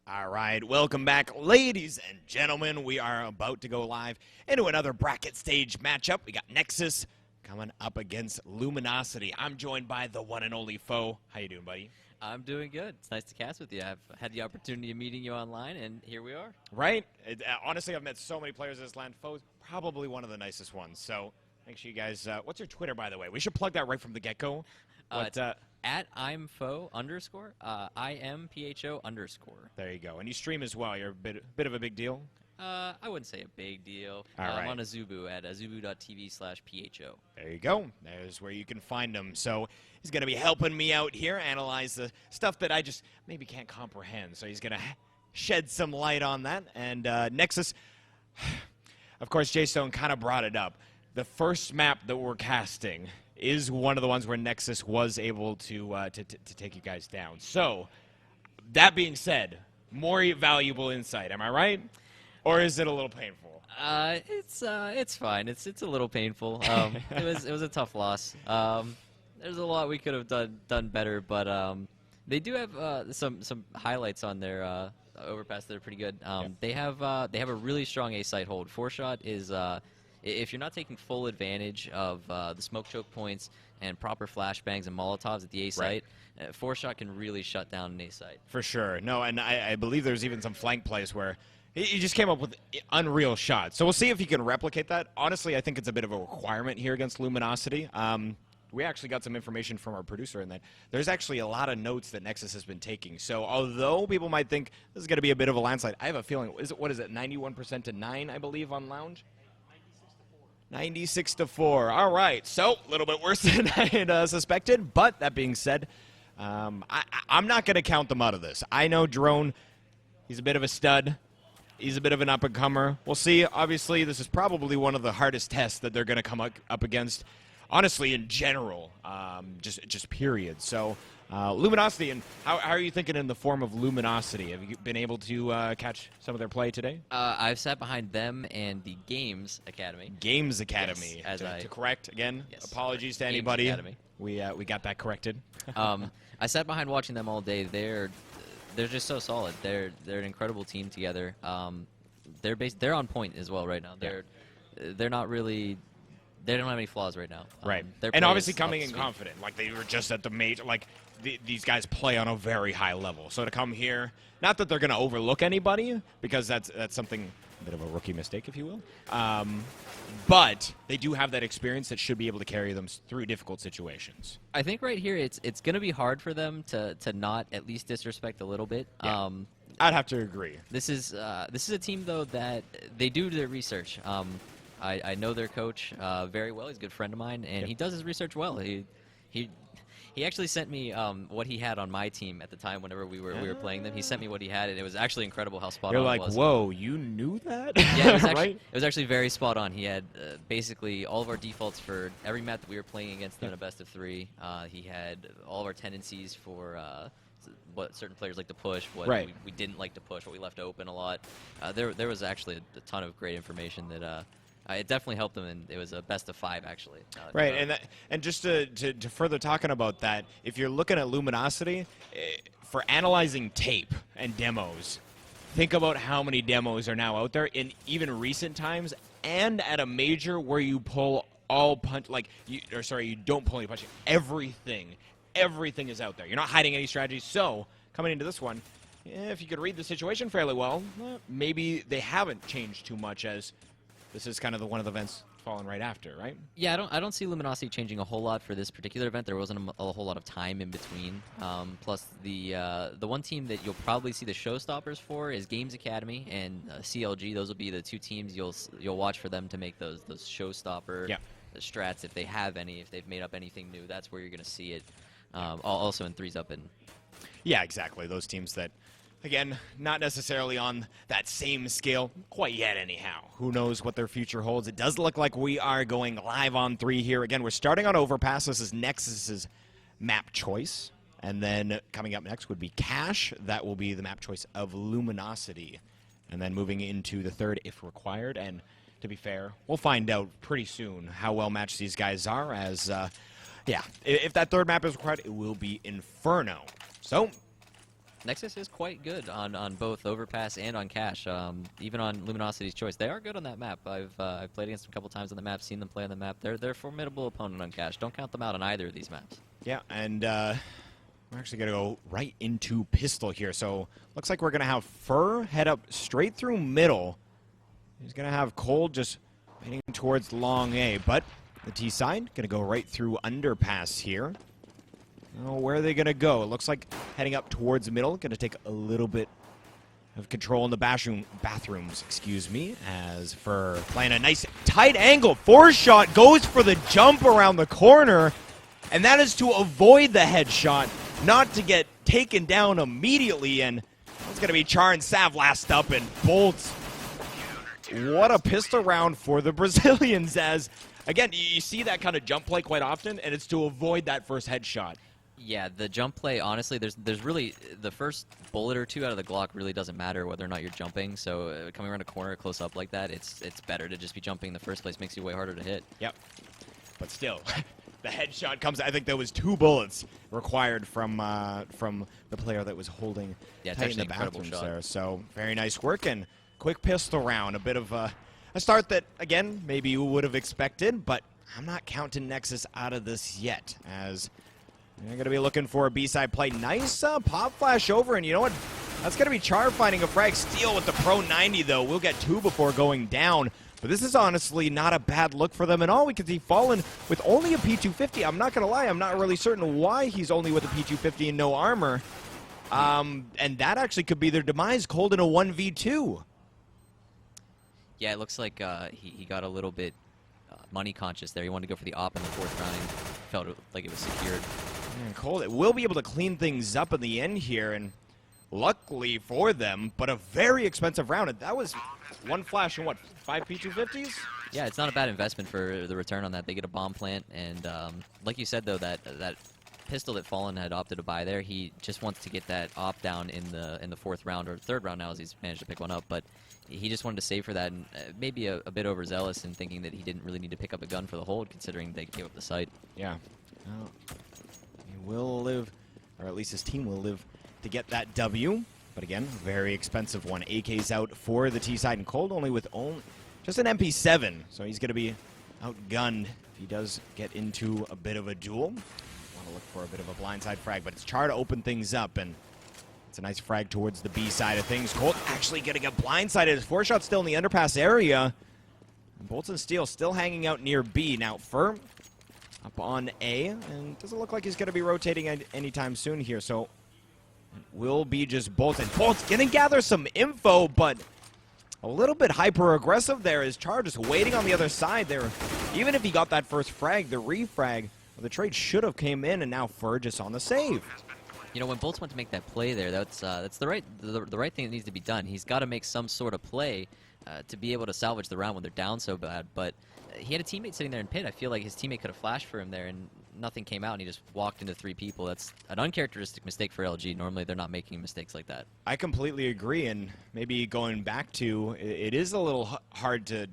All right, welcome back, ladies and gentlemen. We are about to go live into another bracket stage matchup. We got Nexus coming up against Luminosity. I'm joined by the one and only Foe. How you doing, buddy? I'm doing good. It's nice to cast with you. I've had the opportunity of meeting you online, and here we are. Right? Honestly, I've met so many players in this land. Foe's probably one of the nicest ones. So make sure you guys, what's your Twitter, by the way? We should plug that right from the get-go. At IMPHO_, IMPHO_. There you go. And you stream as well. You're a bit of a big deal. I wouldn't say a big deal. All right. I'm on Azubu at azubu.tv/PHO. There you go. There's where you can find him. So he's going to be helping me out here, analyze the stuff that I just maybe can't comprehend. So he's going to shed some light on that. And Nexus, of course, J-Stone kind of brought it up. The first map that we're casting is one of the ones where Nexus was able to take you guys down. So that being said, more valuable insight. Am I right? Or is it a little painful? It's fine. It's a little painful. It was a tough loss. There's a lot we could have done better, but they do have some highlights on their Overpass that are pretty good. They have a really strong A site hold. 4-shot is if you're not taking full advantage of the smoke choke points and proper flashbangs and Molotovs at the A site, 4-shot can really shut down an A site. For sure. No, and I believe there's even some flank plays where he just came up with unreal shots. So we'll see if he can replicate that. Honestly, I think it's a bit of a requirement here against Luminosity. We actually got some information from our producer in that there's actually a lot of notes that Nexus has been taking. So although people might think this is going to be a bit of a landslide, I have a feeling, what is it, 91% to 9, I believe, on Lounge? 96-4. All right. So a little bit worse than I had suspected. But that being said, I'm not going to count them out of this. I know Drone, he's a bit of a stud. He's a bit of an up-and-comer. We'll see. Obviously, this is probably one of the hardest tests that they're going to come up against, honestly, in general, just period. So Luminosity, and how are you thinking in the form of Luminosity? Have you been able to catch some of their play today? I've sat behind them and the Games Academy. Games Academy. Yes, to correct, again, yes, apologies to anybody. We got that corrected. I sat behind watching them all day. They're just so solid. They're an incredible team together. They're on point as well right now. They're not really. They don't have any flaws right now. Right. And obviously coming in confident. Like they were just at the major. Like these guys play on a very high level. So to come here, not that they're going to overlook anybody, because that's something, a bit of a rookie mistake, if you will. But they do have that experience that should be able to carry them through difficult situations. I think right here it's going to be hard for them to not at least disrespect a little bit. Yeah. I'd have to agree. This is a team though that they do their research. I know their coach very well. He's a good friend of mine, and he does his research well. He actually sent me what he had on my team at the time. Whenever we were playing them, he sent me what he had, and it was actually incredible how spot on it was. You're like, whoa, you knew that? Yeah, right? It was actually very spot on. He had basically all of our defaults for every map that we were playing against them in a best of 3. He had all of our tendencies for what certain players like to push, what we didn't like to push, what we left open a lot. There was actually a ton of great information that. It definitely helped them, and it was a best of 5, actually. Right, and just to further talking about that, if you're looking at Luminosity, for analyzing tape and demos, think about how many demos are now out there in even recent times, and at a major where you pull all punch, you don't pull any punching. Everything is out there. You're not hiding any strategies. So coming into this one, if you could read the situation fairly well, maybe they haven't changed too much, as this is kind of one of the events falling right after, right? Yeah, I don't see Luminosity changing a whole lot for this particular event. There wasn't a whole lot of time in between. Plus, the one team that you'll probably see the showstoppers for is Games Academy and CLG. Those will be the 2 teams you'll watch for them to make those showstopper strats, if they have any, if they've made up anything new. That's where you're going to see it. Also in 3's Up. Yeah, exactly. Those teams that, again, not necessarily on that same scale quite yet anyhow. Who knows what their future holds. It does look like we are going live on 3 here. Again, we're starting on Overpass. This is Nexus's map choice. And then coming up next would be Cash. That will be the map choice of Luminosity. And then moving into the 3rd if required. And to be fair, we'll find out pretty soon how well matched these guys are, as, if that 3rd map is required, it will be Inferno. So Nexus is quite good on both Overpass and on Cash, even on Luminosity's Choice. They are good on that map. I've played against them a couple times on the map, seen them play on the map. They're a formidable opponent on Cash. Don't count them out on either of these maps. Yeah, and we're actually going to go right into Pistol here. So looks like we're going to have Fur head up straight through middle. He's going to have Cold just heading towards long A, but the T side going to go right through Underpass here. Oh, where are they going to go? It looks like heading up towards the middle. Going to take a little bit of control in the bathrooms, excuse me, as for playing a nice tight angle. Force shot goes for the jump around the corner, and that is to avoid the headshot, not to get taken down immediately. And it's going to be Char and Sav last up, and Bolts. What a pistol round for the Brazilians, as, again, you see that kind of jump play quite often, and it's to avoid that first headshot. Yeah, the jump play, honestly, there's really, the first bullet or two out of the Glock really doesn't matter whether or not you're jumping, so coming around a corner close up like that, it's better to just be jumping in the first place. Makes you way harder to hit. Yep. But still, the headshot comes, I think there was 2 bullets required from the player that was holding tight in the bathrooms there. So, very nice work, and quick pistol round. A bit of a start that, again, maybe you would have expected, but I'm not counting Nexus out of this yet, as they're going to be looking for a B-side play. Nice pop flash over, and you know what? That's going to be Char finding a frag steal with the Pro 90, though. We'll get 2 before going down. But this is honestly not a bad look for them at all. We can see Fallen with only a P250. I'm not going to lie, I'm not really certain why he's only with a P250 and no armor. And that actually could be their demise. Cold in a 1v2. Yeah, it looks like he got a little bit money conscious there. He wanted to go for the op in the 4th round and felt like it was secured. Yeah, Cold will be able to clean things up in the end here, and luckily for them, but a very expensive round. And that was 1 flash and what, 5 P250s? Yeah, it's not a bad investment for the return on that. They get a bomb plant, and like you said, though, that pistol that Fallen had opted to buy there, he just wants to get that op down in the 4th round, or 3rd round now as he's managed to pick one up, but he just wanted to save for that, and maybe a bit overzealous in thinking that he didn't really need to pick up a gun for the hold, considering they gave up the site. Yeah. Well, he will live, or at least his team will live, to get that W. But again, very expensive one. AK's out for the T-side, and Cold only with just an MP7, so he's going to be outgunned if he does get into a bit of a duel. Want to look for a bit of a blindside frag, but it's Char to open things up, and it's a nice frag towards the B side of things. Colt actually getting a blindsided. His 4-shot still in the underpass area. And Bolts and Steel still hanging out near B. Now Fur up on A, and doesn't look like he's going to be rotating anytime soon here, so it will be just Bolts. And Bolts gonna gather some info, but a little bit hyper-aggressive there as Char just waiting on the other side there. Even if he got that first frag, the refrag, the trade should have came in, and now Fur just on the save. You know, when Bolts went to make that play there, that's the right thing that needs to be done. He's got to make some sort of play to be able to salvage the round when they're down so bad. But he had a teammate sitting there in pit. I feel like his teammate could have flashed for him there, and nothing came out, and he just walked into 3 people. That's an uncharacteristic mistake for LG. Normally, they're not making mistakes like that. I completely agree, and maybe going back to, it is a little hard to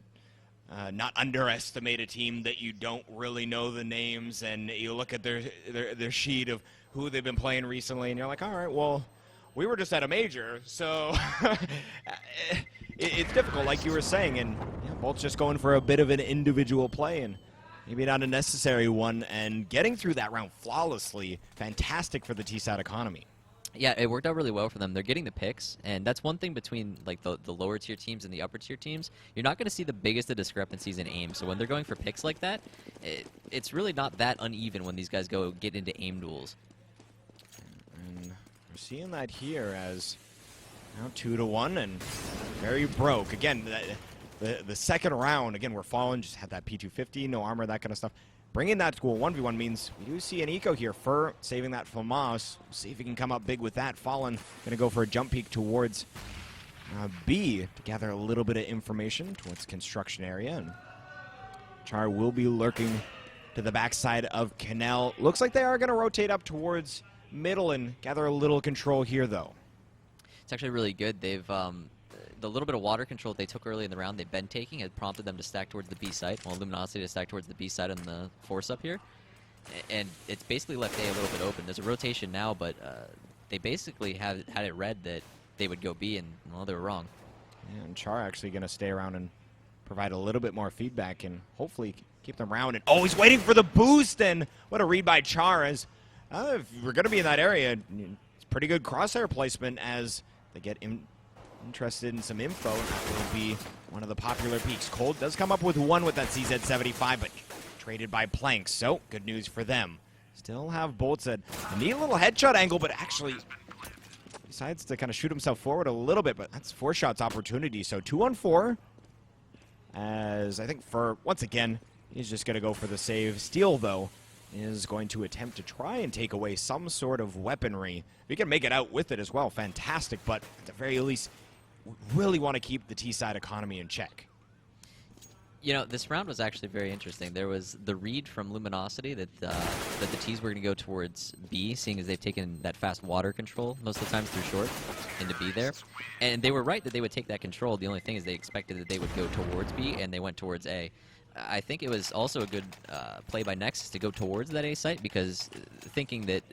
not underestimate a team that you don't really know the names, and you look at their sheet of who they've been playing recently, and you're like, all right, well, we were just at a major, so it's difficult, like you were saying, and Bolt's just going for a bit of an individual play, and maybe not a necessary one, and getting through that round flawlessly. Fantastic for the T-side economy. Yeah, it worked out really well for them. They're getting the picks, and that's one thing between like the lower tier teams and the upper tier teams. You're not going to see the biggest of discrepancies in aim. So when they're going for picks like that, it's really not that uneven when these guys get into aim duels. And we're seeing that here as now 2-1 and very broke. Again, the second round, again, we're falling, just had that P250, no armor, that kind of stuff. Bringing that to a 1v1 means we do see an eco here. Fur saving that FAMAS. See if he can come up big with that. Fallen going to go for a jump peek towards B to gather a little bit of information towards construction area. And Char will be lurking to the backside of Canal. Looks like they are going to rotate up towards middle and gather a little control here, though. It's actually really good. They've the little bit of water control that they took early in the round, they've been taking, had prompted them to stack towards the B site, well, Luminosity to stack towards the B site on the force up here. And it's basically left A a little bit open. There's a rotation now, but they basically had it read that they would go B, and well, they were wrong. Yeah, and Char actually going to stay around and provide a little bit more feedback and hopefully keep them around. And oh, he's waiting for the boost, and what a read by Char. As if we're going to be in that area, it's pretty good crosshair placement as they get interested in some info. That will be one of the popular peaks. Cold does come up with one with that CZ75, but traded by Planks, so good news for them. Still have Bolts at a neat little headshot angle, but actually decides to kind of shoot himself forward a little bit, but that's 4 shots opportunity. So 2 on 4. As I think for, once again, he's just going to go for the save. Steel, though, is going to attempt to try and take away some sort of weaponry. If he can make it out with it as well, fantastic, but at the very least, we really want to keep the T-side economy in check. You know, this round was actually very interesting. There was the read from Luminosity that the T's were going to go towards B, seeing as they've taken that fast water control most of the times through short into B there. And they were right that they would take that control. The only thing is they expected that they would go towards B, and they went towards A. I think it was also a good play by Nexus to go towards that A site, because thinking that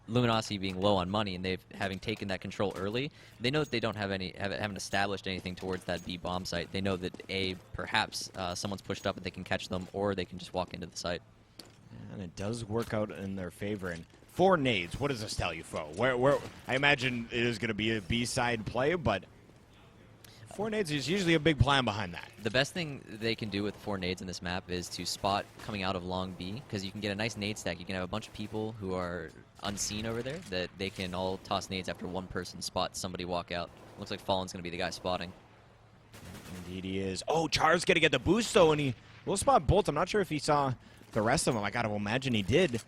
Luminosity being low on money and having taken that control early, they know that they don't haven't established anything towards that B bomb site. They know that A, perhaps someone's pushed up and they can catch them, or they can just walk into the site. And it does work out in their favor. And 4 nades, what does this tell you, Fo? Where I imagine it is going to be a B-side play, but 4 nades is usually a big plan behind that. The best thing they can do with 4 nades in this map is to spot coming out of long B, because you can get a nice nade stack. You can have a bunch of people who are unseen over there that they can all toss nades after one person spots somebody walk out. Looks like Fallen's going to be the guy spotting. Indeed he is. Oh, Char's going to get the boost, though, and he will spot Bolt. I'm not sure if he saw the rest of them. I got to imagine he did,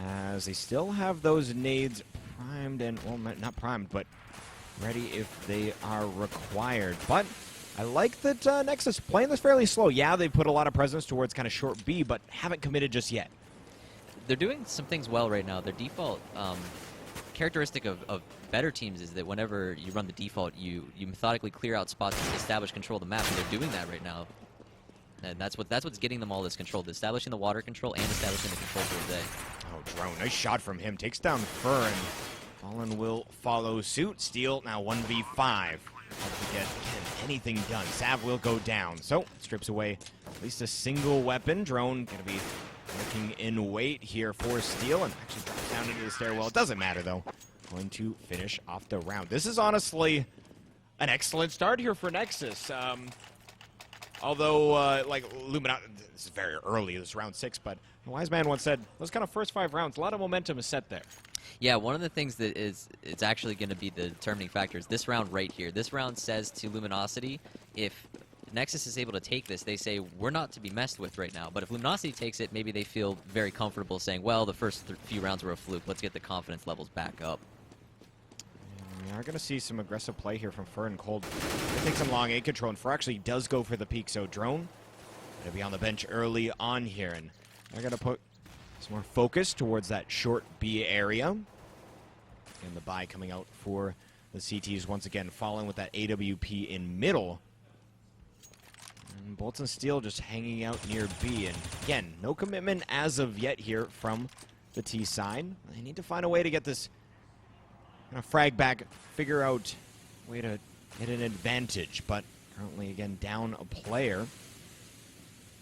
as they still have those nades primed and, well, not primed, but ready if they are required. But I like that Nexus playing this fairly slow. Yeah, they put a lot of presence towards kind of short B, but haven't committed just yet. They're doing some things well right now. Their default characteristic of better teams is that whenever you run the default, you methodically clear out spots to establish control of the map, and they're doing that right now. And that's what's getting them all this control, establishing the water control and establishing the control for the day. Oh, Drone, nice shot from him. Takes down Fur, and Fallen will follow suit. Steel now 1v5. Hard to get anything done. Sav will go down. So, strips away at least a single weapon. Drone going to be looking in wait here for Steel, and actually drops down into the stairwell. It doesn't matter, though. Going to finish off the round. This is honestly an excellent start here for Nexus. Although, like, Luminosity, this is very early, this is round 6, but a wise man once said, those kind of first 5 rounds, a lot of momentum is set there. Yeah, one of the things that it's actually going to be the determining factor is this round right here. This round says to Luminosity, if Nexus is able to take this, they say, we're not to be messed with right now. But if Luminosity takes it, maybe they feel very comfortable saying, well, the first few rounds were a fluke. Let's get the confidence levels back up. We are going to see some aggressive play here from Fur and Cold. They take some long A control, and Fur actually does go for the peak. So Drone going to be on the bench early on here, and they're going to put some more focus towards that short B area. And the buy coming out for the CTs once again, following with that AWP in middle. And Bolts and Steel just hanging out near B. And again, no commitment as of yet here from the T side. They need to find a way to get this kind of frag back, figure out a way to get an advantage. But currently, again, down a player.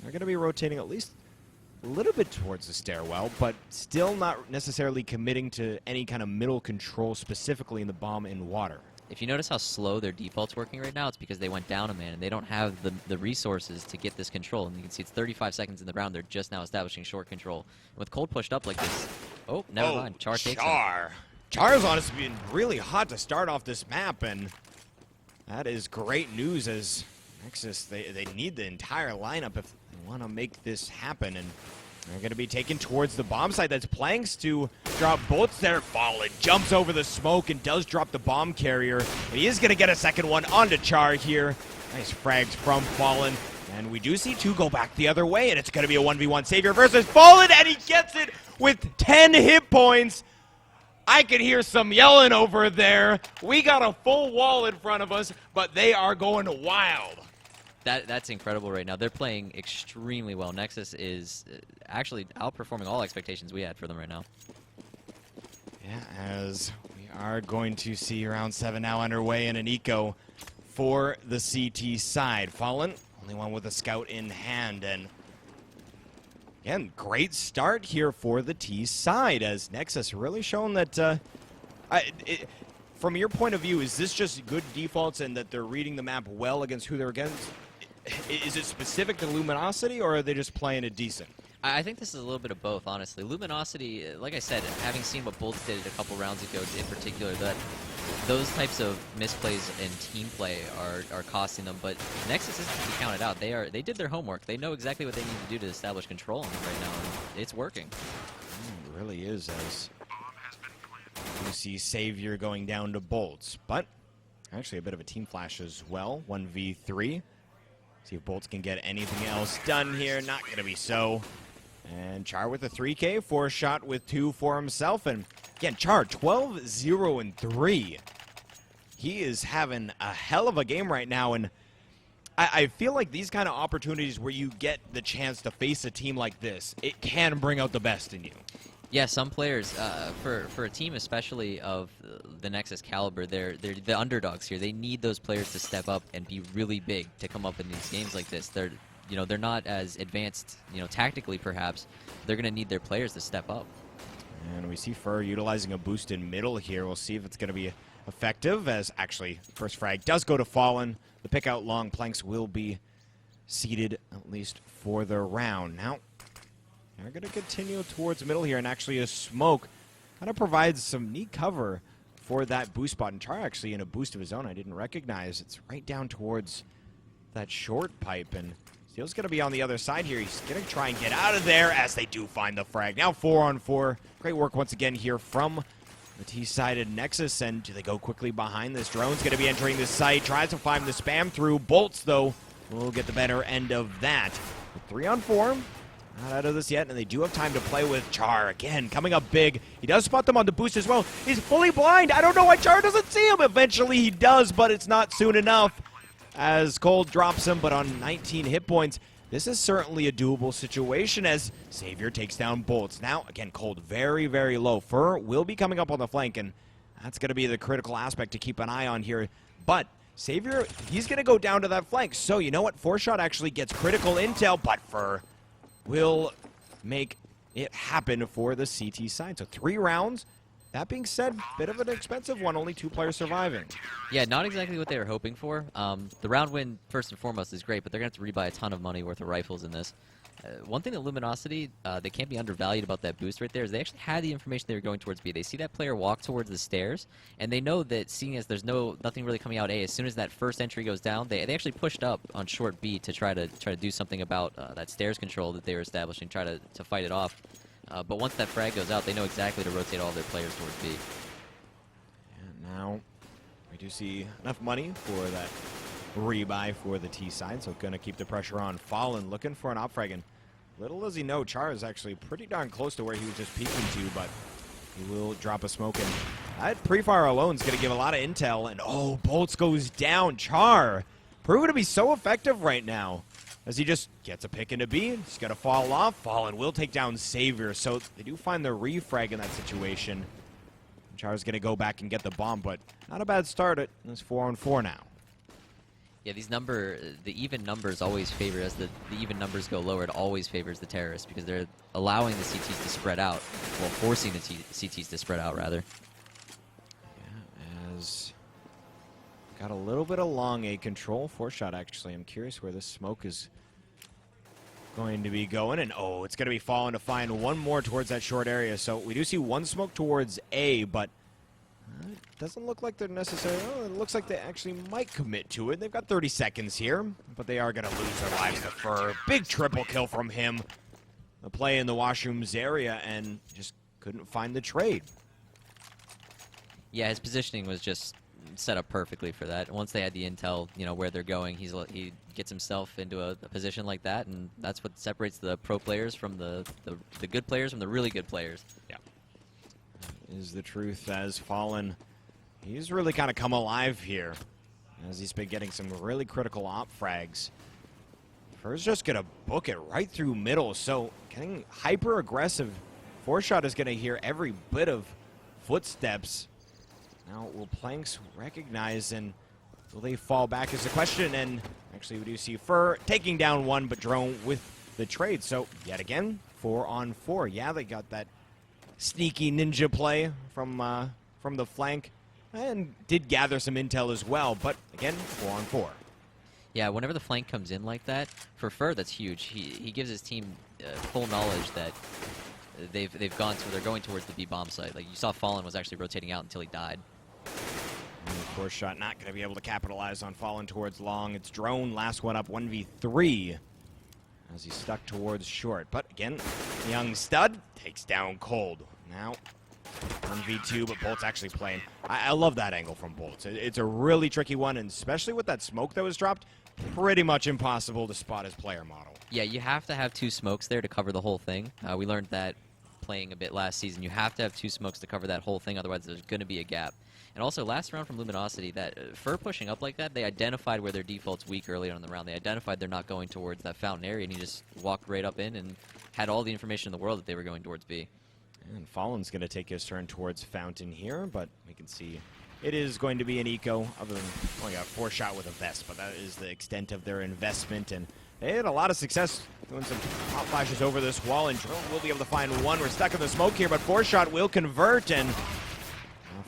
They're going to be rotating at least a little bit towards the stairwell, but still not necessarily committing to any kind of middle control, specifically in the bomb in water. If you notice how slow their default's working right now, it's because they went down a man, and they don't have the resources to get this control. And you can see it's 35 seconds in the round. They're just now establishing short control. With Cold pushed up like this, oh, never mind. Char takes him. Char's honestly been really hot to start off this map, and that is great news as Nexus, they need the entire lineup if they want to make this happen, and they're going to be taken towards the bomb site. That's Planks to drop Bolts there. Fallen jumps over the smoke and does drop the bomb carrier. And he is going to get a second one onto Char here. Nice frags from Fallen. And we do see 2 go back the other way, and it's going to be a 1v1 Savior versus Fallen, and he gets it with 10 hit points. I can hear some yelling over there. We got a full wall in front of us, but they are going wild. That's incredible right now. They're playing extremely well. Nexus is actually outperforming all expectations we had for them right now. Yeah, as we are going to see round 7 now underway in an eco for the CT side. Fallen, only one with a scout in hand, and again, great start here for the T side as Nexus really shown that, from your point of view, is this just good defaults and that they're reading the map well against who they're against? Is it specific to Luminosity, or are they just playing it decent? I think this is a little bit of both, honestly. Luminosity, like I said, having seen what Bolts did a couple rounds ago in particular, that those types of misplays and team play are costing them, but Nexus isn't to be counted out. They did their homework. They know exactly what they need to do to establish control on them right now, and it's working. It really is, as you see Savior going down to Bolts, but actually a bit of a team flash as well, 1v3. See if Bolts can get anything else done here. Not going to be so. And Char with a 3K, 4-shot with 2 for himself. And again, Char 12-0-3. He is having a hell of a game right now. And I feel like these kind of opportunities where you get the chance to face a team like this, it can bring out the best in you. Yeah, some players, for a team especially of the Nexus caliber, they're the underdogs here. They need those players to step up and be really big to come up in these games like this. They're not as advanced, tactically perhaps. They're going to need their players to step up. And we see Fur utilizing a boost in middle here. We'll see if it's going to be effective, as actually first frag does go to Fallen. The pick out long planks will be seeded, at least for the round. Now, they're going to continue towards middle here, and actually a smoke kind of provides some neat cover for that boost spot. And Char actually in a boost of his own I didn't recognize. It's right down towards that short pipe, and Steel's going to be on the other side here. He's going to try and get out of there as they do find the frag. Now 4-on-4. Great work once again here from the T-sided Nexus, and do they go quickly behind this? Drone's going to be entering the site, tries to find the spam through. Bolts, though, will get the better end of that. 3-on-4. Not out of this yet, and they do have time to play with Char. Again, coming up big. He does spot them on the boost as well. He's fully blind. I don't know why Char doesn't see him. Eventually he does, but it's not soon enough as Cold drops him, but on 19 hit points. This is certainly a doable situation as Savior takes down Bolts. Now, again, Cold very, very low. Fur will be coming up on the flank, and that's going to be the critical aspect to keep an eye on here. But Savior, he's going to go down to that flank. So, you know what? 4-shot actually gets critical intel, but Fur will make it happen for the CT side. So 3 rounds. That being said, bit of an expensive one, only 2 players surviving. Yeah, not exactly what they were hoping for. The round win, first and foremost, is great, but they're going to have to rebuy a ton of money worth of rifles in this. One thing that Luminosity, they can't be undervalued about that boost right there, is they actually had the information they were going towards B. They see that player walk towards the stairs, and they know that seeing as there's nothing really coming out A, as soon as that first entry goes down, they actually pushed up on short B to try to do something about that stairs control that they were establishing, try to fight it off. But once that frag goes out, they know exactly to rotate all their players towards B. And now we do see enough money for that rebuy for the T side, so going to keep the pressure on. Fallen looking for an op frag, and little does he know, Char is actually pretty darn close to where he was just peeking to, but he will drop a smoke, and that pre-fire alone is going to give a lot of intel, and oh, Bolts goes down. Char proven to be so effective right now as he just gets a pick into B. He's going to fall off. Fallen will take down Savior, so they do find the refrag in that situation. Char's going to go back and get the bomb, but not a bad start. It's 4-on-4 now. Yeah, the even numbers always favor, as the even numbers go lower, it always favors the terrorists because they're allowing the CTs to spread out, well, forcing the CTs to spread out, rather. Yeah, as got a little bit of long A control. 4-shot, actually. I'm curious where this smoke is going to be going, and oh, it's going to be Fallen to find one more towards that short area. So we do see one smoke towards A, but it doesn't look like they're necessarily... Oh, it looks like they actually might commit to it. They've got 30 seconds here, but they are going to lose their lives to Fur. Big triple kill from him. The play in the washrooms area, and just couldn't find the trade. Yeah, his positioning was just set up perfectly for that. Once they had the intel, where they're going, he gets himself into a position like that, and that's what separates the pro players from the good players from the really good players. Yeah. Is the truth, as Fallen, he's really kind of come alive here as he's been getting some really critical op frags. Fur's just going to book it right through middle, so getting hyper aggressive. 4-shot is going to hear every bit of footsteps. Now will Planks recognize, and will they fall back is the question. And actually we do see Fur taking down one, but Drone with the trade. So yet again, 4-on-4. Yeah, they got that sneaky ninja play from the flank, and did gather some intel as well. But again, 4-on-4. Yeah, whenever the flank comes in like that, for Fur, that's huge. He gives his team full knowledge that they've gone to, they're going towards the B bomb site. Like you saw, Fallen was actually rotating out until he died. And of course, shot not going to be able to capitalize on Fallen towards long. It's Drone, last one up, 1v3, as he's stuck towards short. But again, young stud takes down Cold. Now 1v2, but Bolt's actually playing. I love that angle from Bolt. It's a really tricky one, and especially with that smoke that was dropped, pretty much impossible to spot his player model. Yeah, you have to have 2 smokes there to cover the whole thing. We learned that playing a bit last season. You have to have 2 smokes to cover that whole thing, otherwise there's going to be a gap. And also, last round from Luminosity, that Fur pushing up like that, they identified where their default's weak early on in the round. They identified they're not going towards that fountain area, and he just walked right up in and had all the information in the world that they were going towards B. And Fallen's going to take his turn towards Fountain here, but we can see it is going to be an eco, other than only got 4 shot with a vest, but that is the extent of their investment. And they had a lot of success doing some hot flashes over this wall, and Drone will be able to find one. We're stuck in the smoke here, but 4 shot will convert, and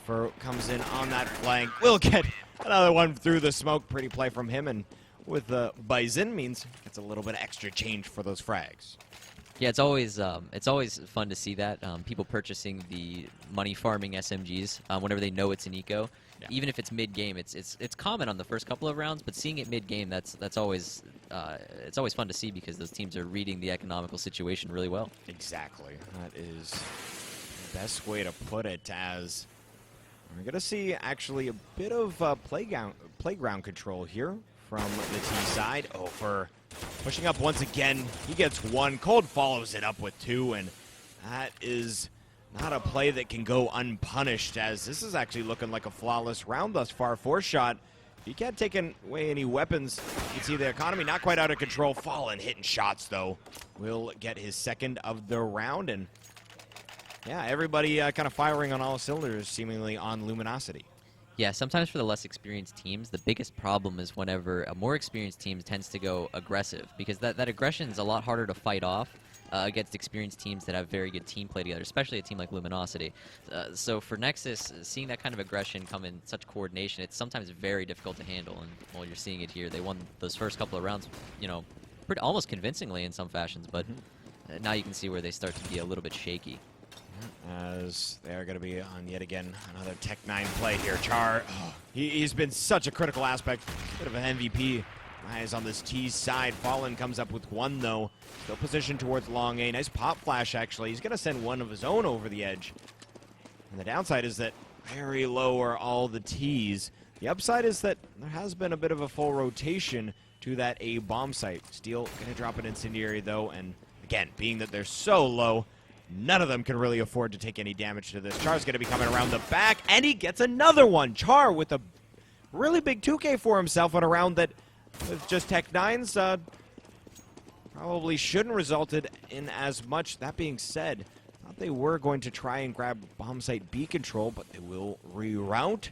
Fur comes in on that flank. We'll get another one through the smoke. Pretty play from him, and with the Bison means it's a little bit of extra change for those frags. Yeah, it's always fun to see that people purchasing the money farming SMGs whenever they know it's an eco, even if it's mid game. It's common on the first couple of rounds, but seeing it mid game, that's always it's always fun to see because those teams are reading the economical situation really well. Exactly, that is the best way to put it. As we're gonna see actually a bit of playground control here from the T side. Oh, for pushing up once again, he gets 1. Cold follows it up with 2, and that is not a play that can go unpunished, as this is actually looking like a flawless round thus far. 4 shot. You can't take away any weapons. You can see the economy not quite out of control. Fallen hitting shots, though. Will get his 2nd of the round, and yeah, everybody kind of firing on all cylinders, seemingly on Luminosity. Yeah, sometimes for the less experienced teams, the biggest problem is whenever a more experienced team tends to go aggressive, because that aggression is a lot harder to fight off against experienced teams that have very good team play together, especially a team like Luminosity. So for Nexus, seeing that kind of aggression come in such coordination, it's sometimes very difficult to handle, and well, you're seeing it here. They won those first couple of rounds, you know, almost convincingly in some fashions, but now you can see where they start to be a little bit shaky. As they are going to be on yet again another Tech 9 play here. Char, he's been such a critical aspect, bit of an MVP. Eyes on this T side. Fallen comes up with 1 though. Still positioned towards long A. Nice pop flash actually. He's going to send one of his own over the edge. And the downside is that very low are all the T's. The upside is that there has been a bit of a full rotation to that A bomb site. Steel going to drop an incendiary though, and again, being that they're so low, none of them can really afford to take any damage to this. Char's going to be coming around the back, and he gets another one. Char with a really big 2K for himself on a round that, with just Tech 9s, probably shouldn't resulted in as much. That being said, I thought they were going to try and grab bomb site B control, but they will reroute.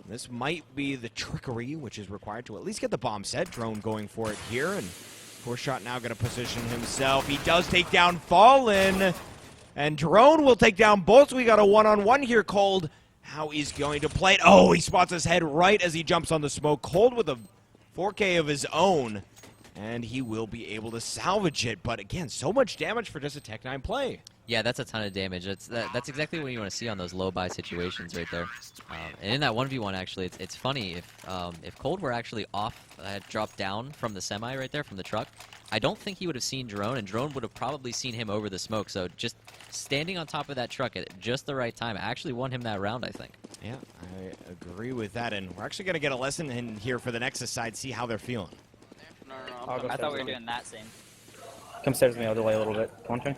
This might be the trickery which is required to at least get the bomb set. Drone going for it here, and 4 shot now going to position himself. He does take down Fallen. And Drone will take down Bolts. We got a one-on-one here. Cold, how he's going to play it. Oh, he spots his head right as he jumps on the smoke. Cold with a 4K of his own. And he will be able to salvage it. But again, so much damage for just a Tech 9 play. Yeah, that's a ton of damage. That's exactly what you want to see on those low-buy situations right there. And in that 1v1, actually, it's funny. If Cold were actually off, had dropped down from the semi right there, from the truck, I don't think he would have seen Drone, and Drone would have probably seen him over the smoke. So just standing on top of that truck at just the right time actually won him that round, I think. Yeah, I agree with that. And we're actually going to get a lesson in here for the Nexus side, see how they're feeling. No. I thought we were doing that same. Come stairs with me, I'll delay a little bit. One turn.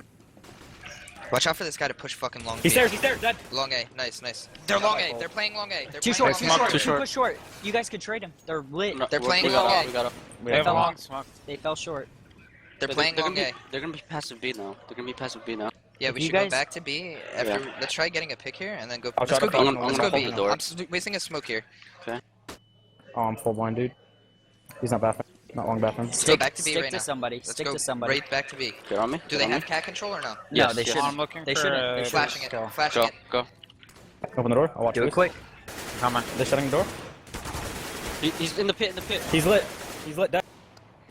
Watch out for this guy to push fucking long. He's there, dead. Long A, nice. They're long A. They're playing long A. They're Too playing short, long A. too push short. You guys could trade him. They're lit. They're playing long A. We They have fell short. They're playing long A. They're gonna be passive B now. Yeah, If we you should go guys- back to B. After, let's try getting a pick here, and then go. I'll Let's try go to B. I'm Let's gonna go open B. the door. I'm wasting a smoke here. Oh, I'm full blind, dude. He's not bathroom. Not long bathroom. Let's go back to B stick right to now. somebody. Let's Stick go to somebody. right back to B. Get on me. Do they have cat control or no? No, Yes, they yes. shouldn't. I'm looking They for shouldn't. They Flashing shouldn't. it. Flashing Go, it. go. Open the door. I'll watch Do it this. quick. Come on. They're shutting the door. He's in the pit, He's lit. He's lit. Dead.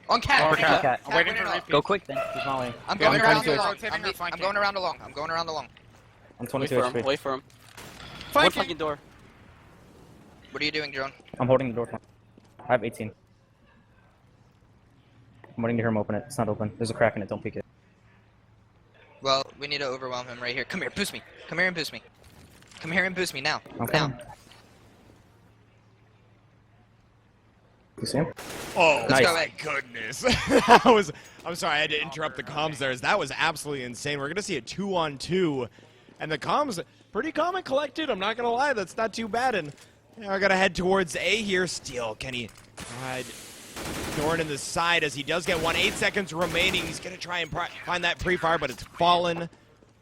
On cat. Oh, on cat. cat. I'm waiting win for it all. repeat. Go quick then. He's mollying. I'm Yeah, going I'm around the trying to long. rotate him or I'm flanking. going around the long. I'm going around the long. I'm Wait 22 for him. HP. Wait for him. One Flanking. flanking door. What are you doing, drone? I'm holding the door. I have 18. I'm waiting to hear him open it. It's not open. There's a crack in it. Don't peek it. Well, we need to overwhelm him right here. Come here, boost me. Come here and boost me. Come here and boost me now. Okay. Now. You see him? Oh Nice. go, my Ed. goodness. I'm sorry, I had to interrupt the comms there. That was absolutely insane. We're going to see a 2-on-2. And the comms, pretty calm and collected. I'm not going to lie, that's not too bad. And yeah, we're going to head towards A here. Steal, can he Dorn in the side as he does get 8 seconds remaining. He's going to try and find that pre-fire, but it's fallen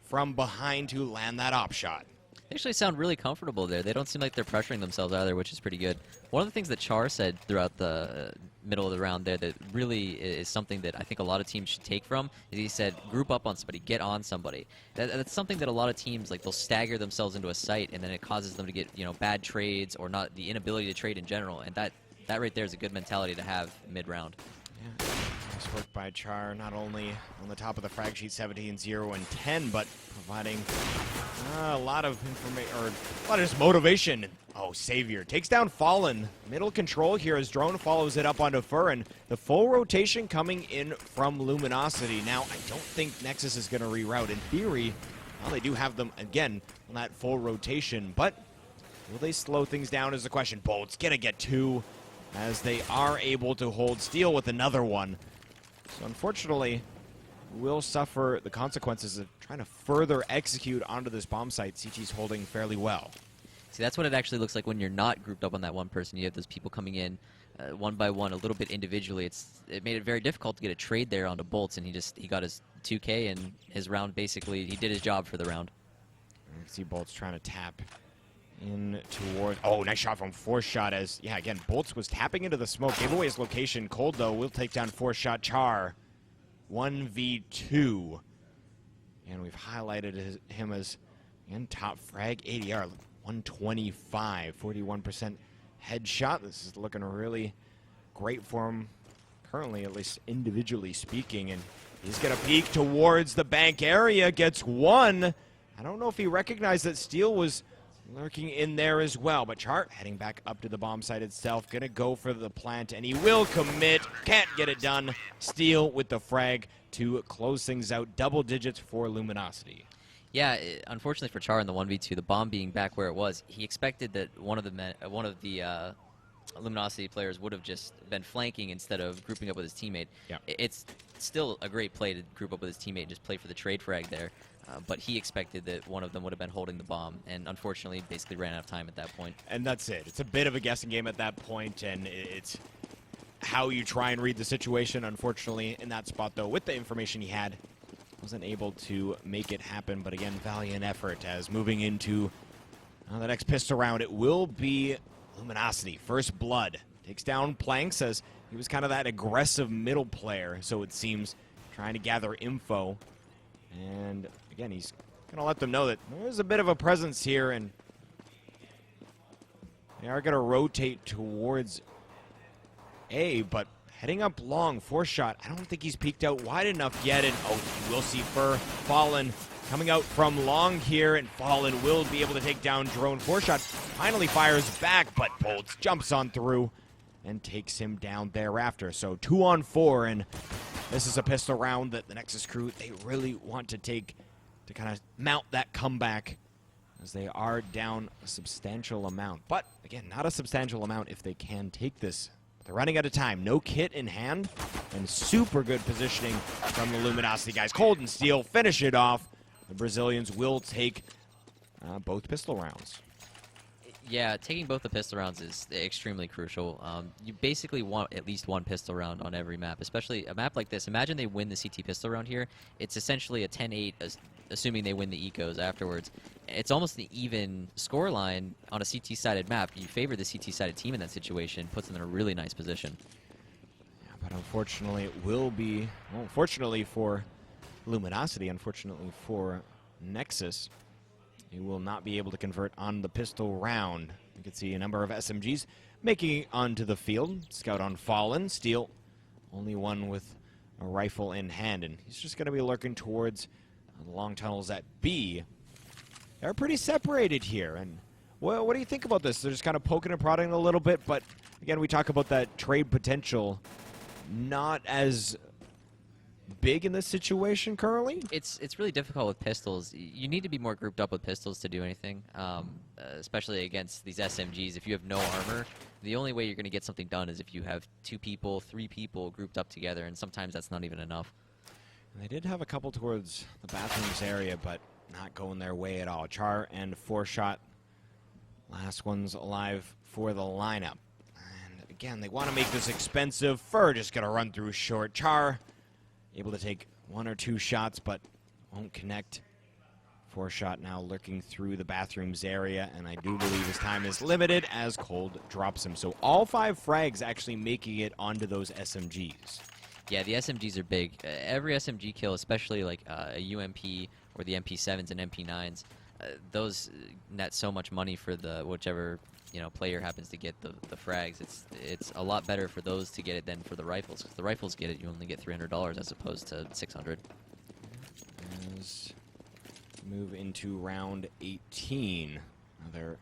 from behind to land that op shot. They actually sound really comfortable there. They don't seem like they're pressuring themselves either, which is pretty good. One of the things that Char said throughout the middle of the round there that really is something that I think a lot of teams should take from is he said, group up on somebody, get on somebody. That's something that a lot of teams, like, they'll stagger themselves into a site, and then it causes them to get, you know, bad trades or not the inability to trade in general. And that right there is a good mentality to have mid-round. Yeah. Nice work by Char, not only on the top of the frag sheet 17, 0, and 10, but providing a lot of information, or a lot of just motivation. Oh, Savior takes down Fallen. Middle control here as Drone follows it up onto Fur, and the full rotation coming in from Luminosity. Now, I don't think Nexus is going to reroute. In theory, well, they do have them, again, on that full rotation, but will they slow things down is the question. Bolt's going to get 2, as they are able to hold Steel with another one. So unfortunately, we'll suffer the consequences of trying to further execute onto this bomb site. CT's holding fairly well. See, that's what it actually looks like when you're not grouped up on that one person. You have those people coming in one by one, a little bit individually. It made it very difficult to get a trade there onto Bolts, and he got his 2K, and his round basically, he did his job for the round. You can see Bolts trying to tap in toward. Oh, nice shot from Force Shot as, yeah, again, Bolts was tapping into the smoke. Gave away his location. Cold, though, will take down Force Shot Char. 1v2. And we've highlighted him as, again, top frag ADR. 125, 41% headshot. This is looking really great for him, currently, at least individually speaking. And he's going to peek towards the bank area, gets 1. I don't know if he recognized that Steel was lurking in there as well, but Chart heading back up to the bomb site itself, gonna go for the plant, and he will commit. Can't get it done. Steel with the frag to close things out. Double digits for Luminosity. Yeah, unfortunately for Char in the 1v2, the bomb being back where it was, he expected that one of the Luminosity players would have just been flanking instead of grouping up with his teammate. Yeah. It's still a great play to group up with his teammate and just play for the trade frag there. But he expected that one of them would have been holding the bomb, and unfortunately basically ran out of time at that point. And that's it. It's a bit of a guessing game at that point, and it's how you try and read the situation. Unfortunately, in that spot, though, with the information he had, wasn't able to make it happen. But again, valiant effort as moving into the next pistol round. It will be Luminosity. First Blood takes down Planks as he was kind of that aggressive middle player, so it seems, trying to gather info. And again, he's going to let them know that there's a bit of a presence here, and they are going to rotate towards A, but heading up long, Force Shot, I don't think he's peeked out wide enough yet, and oh, you will see Fur Fallen coming out from long here, and Fallen will be able to take down Drone. Force Shot finally fires back, but Bolts jumps on through and takes him down thereafter. So 2-on-4, and this is a pistol round that the Nexus crew, they really want to take to kind of mount that comeback, as they are down a substantial amount. But again, not a substantial amount if they can take this. They're running out of time. No kit in hand, and super good positioning from the Luminosity guys. Cold and Steel finish it off. The Brazilians will take both pistol rounds. Yeah, taking both the pistol rounds is extremely crucial. You basically want at least one pistol round on every map, especially a map like this. Imagine they win the CT pistol round here. It's essentially a 10-8, assuming they win the ecos afterwards. It's almost an even scoreline on a CT-sided map. You favor the CT-sided team in that situation, puts them in a really nice position. Yeah, but unfortunately, it will be, well, fortunately for Luminosity, unfortunately for Nexus, he will not be able to convert on the pistol round. You can see a number of SMGs making it onto the field. Scout on Fallen, Steel, only one with a rifle in hand, and he's just going to be lurking towards the long tunnels at B. They're pretty separated here, and well, what do you think about this? They're just kind of poking and prodding a little bit, but again, we talk about that trade potential not as big in this situation currently. It's really difficult with pistols. You need to be more grouped up with pistols to do anything, especially against these SMGs. If you have no armor, the only way you're going to get something done is if you have 2 people, 3 people grouped up together, and sometimes that's not even enough. And they did have a couple towards the bathrooms area, but not going their way at all. Char and 4Shot, last ones alive for the lineup. And again, they want to make this expensive. Fur just going to run through short. Char able to take 1 or 2 shots, but won't connect. 4Shot now lurking through the bathrooms area, and I do believe his time is limited as Cold drops him. So all 5 frags actually making it onto those SMGs. Yeah, the SMGs are big. Every SMG kill, especially like a UMP or the MP7s and MP9s, those net so much money for the whichever player happens to get the frags. It's a lot better for those to get it than for the rifles, because the rifles get it, you only get $300 as opposed to $600. As we move into round 18, another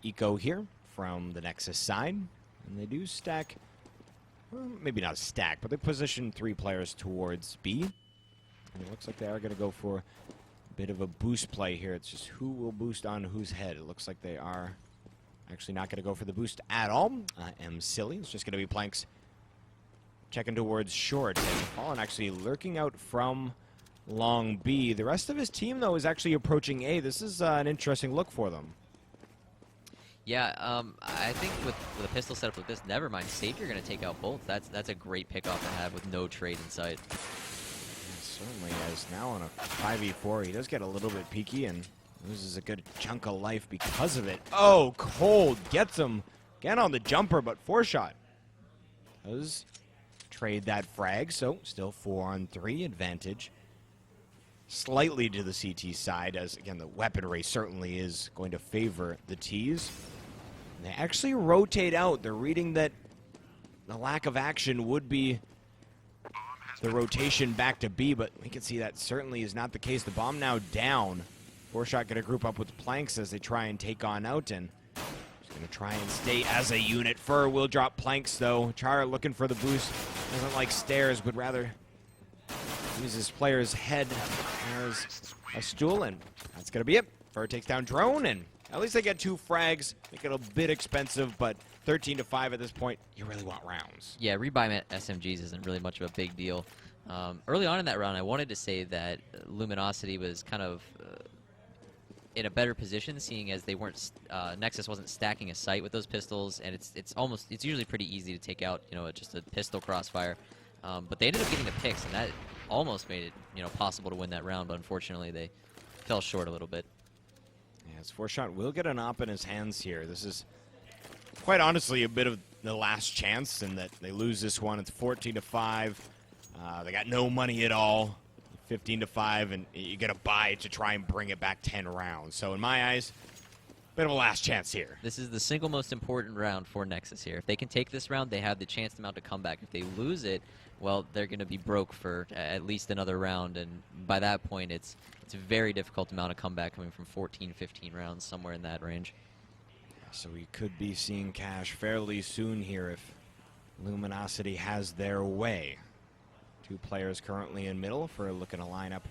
eco here from the Nexus side, and they do stack. Well, maybe not a stack, but they position 3 players towards B. And it looks like they are going to go for a bit of a boost play here. It's just who will boost on whose head. It looks like they are actually not going to go for the boost at all. M Silly. It's just going to be Planks checking towards short. And Fallen actually lurking out from long B. The rest of his team, though, is actually approaching A. This is an interesting look for them. Yeah, I think with a pistol setup like this, never mind, Savior going to take out both. That's a great pickoff to have with no trade in sight. Yeah, certainly, as now on a 5v4, he does get a little bit peaky and loses a good chunk of life because of it. Oh, Cold gets him again on the jumper, but 4Shot does trade that frag, so still 4-on-3 advantage. Slightly to the CT side, as again the weaponry certainly is going to favor the Ts. And they actually rotate out. They're reading that the lack of action would be the rotation back to B, but we can see that certainly is not the case. The bomb now down. 4Shot going to group up with Planks as they try and take on out, and just going to try and stay as a unit. Fur will drop Planks, though. Char looking for the boost. Doesn't like stairs, but rather uses player's head as a stool, and that's going to be it. Fur takes down Drone, and at least they get 2 frags. Make it a bit expensive, but 13-5 at this point, you really want rounds. Yeah, rebuy SMGs isn't really much of a big deal. Early on in that round, I wanted to say that Luminosity was kind of in a better position, seeing as they weren't Nexus wasn't stacking a sight with those pistols, and it's usually pretty easy to take out just a pistol crossfire. But they ended up getting the picks, and that almost made it possible to win that round, but unfortunately they fell short a little bit. Yes, 4Shot will get an op in his hands here. This is quite honestly a bit of the last chance, in that they lose this one. It's 14-5. They got no money at all. 15-5, and you get a buy to try and bring it back 10 rounds. So in my eyes, bit of a last chance here. This is the single most important round for Nexus here. If they can take this round, they have the chance to mount a comeback. If they lose it, well, they're going to be broke for at least another round, and by that point, it's very difficult to mount a comeback coming from 14, 15 rounds, somewhere in that range. So we could be seeing cash fairly soon here if Luminosity has their way. 2 players currently in middle for looking to line up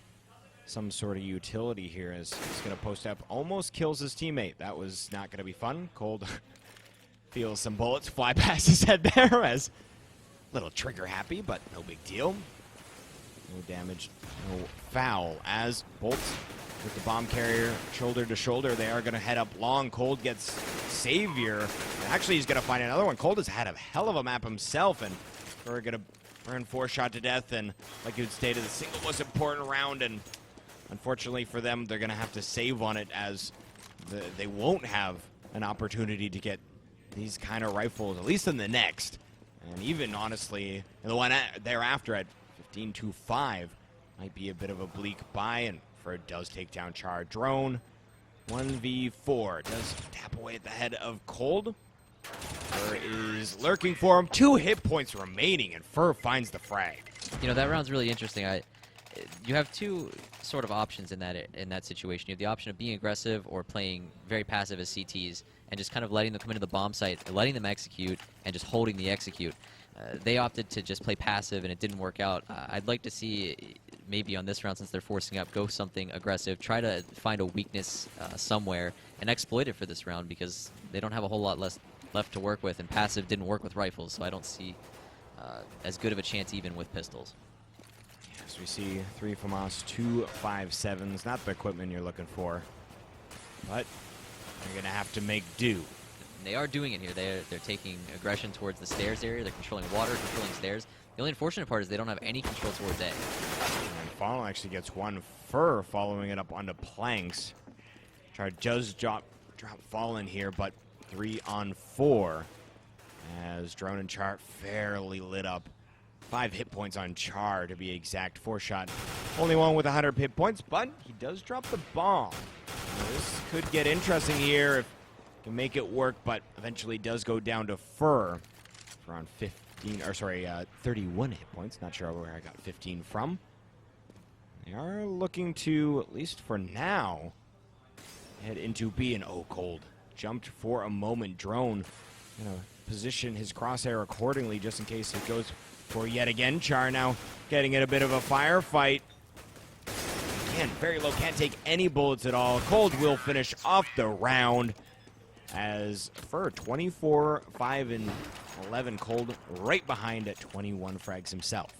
some sort of utility here, as he's going to post up. Almost kills his teammate. That was not going to be fun. Cold feels some bullets fly past his head there, as a little trigger happy, but no big deal. No damage, no foul, as Bolts with the bomb carrier shoulder to shoulder. They are going to head up long. Cold gets Savior. And actually, he's going to find another one. Cold has had a hell of a map himself, and we're going to burn 4-shot to death. And like you stated, the single most important round, and unfortunately for them, they're going to have to save on it, as they won't have an opportunity to get these kind of rifles, at least in the next. And even, honestly, in the one thereafter at 15-5, might be a bit of a bleak buy, and Ferd does take down Char. Drone, 1v4, does tap away at the head of Cold. Fur is lurking for him. 2 hit points remaining, and Fur finds the frag. You know, that round's really interesting. You have two sort of options in that situation. You have the option of being aggressive or playing very passive as CTs and just kind of letting them come into the bomb site, letting them execute, and just holding the execute. They opted to just play passive, and it didn't work out. I'd like to see maybe on this round, since they're forcing up, go something aggressive, try to find a weakness somewhere and exploit it for this round, because they don't have a whole lot left to work with, and passive didn't work with rifles, so I don't see as good of a chance even with pistols. Yes, we see 3 FAMAS, 2 5.7s, not the equipment you're looking for, but you're going to have to make do. They are doing it here. They're taking aggression towards the stairs area. They're controlling water, controlling stairs. The only unfortunate part is they don't have any control towards A. And Fallen actually gets one. Fur following it up onto planks. Char does drop Fallen here, but 3 on 4 as Drone and Char fairly lit up. 5 hit points on Char, to be exact. 4-shot. Only one with 100 hit points, but he does drop the bomb. Now, this could get interesting here if can make it work, but eventually does go down to Fur for around 31 hit points. Not sure where I got 15 from. They are looking to, at least for now, head into B. And oh, Cold jumped for a moment. Drone gonna position his crosshair accordingly just in case it goes for yet again. Char now getting in a bit of a firefight. Again, very low, can't take any bullets at all. Cold will finish off the round, as Fur 24, 5, and 11. Cold right behind at 21 frags himself.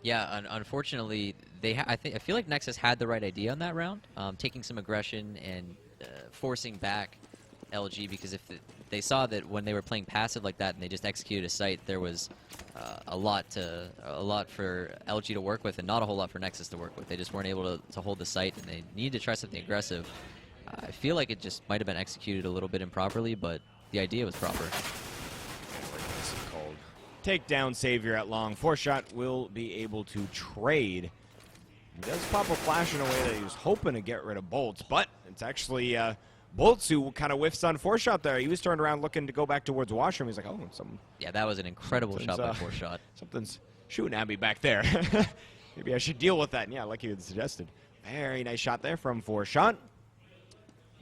Yeah, unfortunately, I feel like Nexus had the right idea on that round, taking some aggression and forcing back LG, because if they saw that when they were playing passive like that and they just executed a site, there was a lot for LG to work with and not a whole lot for Nexus to work with. They just weren't able to hold the site, and they needed to try something aggressive. I feel like it just might have been executed a little bit improperly, but the idea was proper. Cold. Take down Savior at long. 4-shot will be able to trade. He does pop a flash in a way that he was hoping to get rid of Bolts, but it's actually Bolts who kind of whiffs on 4-shot there. He was turned around looking to go back towards Washroom. He's like, oh, yeah, that was an incredible shot by 4-shot. Something's shooting at me back there. Maybe I should deal with that. And yeah, like you had suggested. Very nice shot there from 4-shot.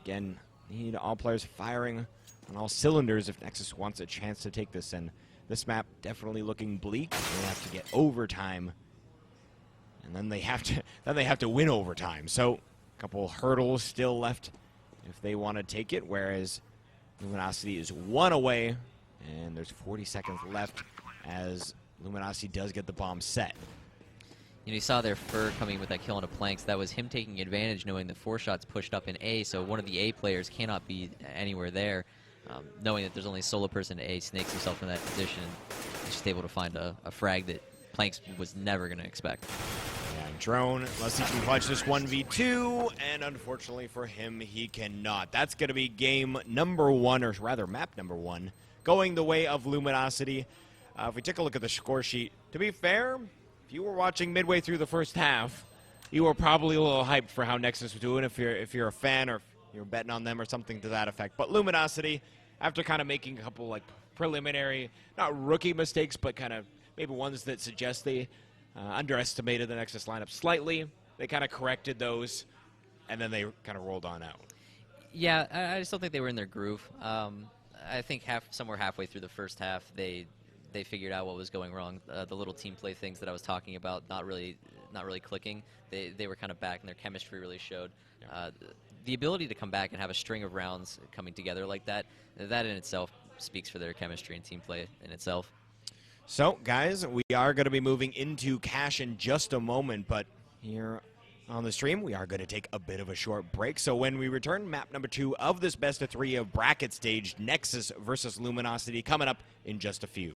Again, need all players firing on all cylinders if Nexus wants a chance to take this. And this map definitely looking bleak. They have to get overtime, and then they have to win overtime. So a couple hurdles still left if they want to take it. Whereas Luminosity is 1 away, and there's 40 seconds left as Luminosity does get the bomb set. You know, you saw their Fur coming with that kill on a planks. That was him taking advantage, knowing the 4-shot's pushed up in A, so one of the A players cannot be anywhere there. Knowing that there's only a solo person at A, snakes himself in that position, and just able to find a frag that planks was never going to expect. Yeah, Drone, unless he can clutch this 1v2, and unfortunately for him, he cannot. That's going to be game number 1, or rather map number 1, going the way of Luminosity. If we take a look at the score sheet, to be fair, if you were watching midway through the first half, you were probably a little hyped for how Nexus was doing if you're a fan or if you're betting on them or something to that effect. But Luminosity, after kind of making a couple like preliminary, not rookie mistakes, but kind of maybe ones that suggest they underestimated the Nexus lineup slightly, they kind of corrected those, and then they kind of rolled on out. Yeah, I just don't think they were in their groove. I think somewhere halfway through the first half, they figured out what was going wrong. The little team play things that I was talking about, not really clicking. They were kind of back, and their chemistry really showed. The ability to come back and have a string of rounds coming together like that in itself speaks for their chemistry and team play in itself. So, guys, we are going to be moving into cash in just a moment, but here on the stream. We are going to take a bit of a short break. So when we return, map number 2 of this best of 3 of bracket stage, Nexus versus Luminosity, coming up in just a few.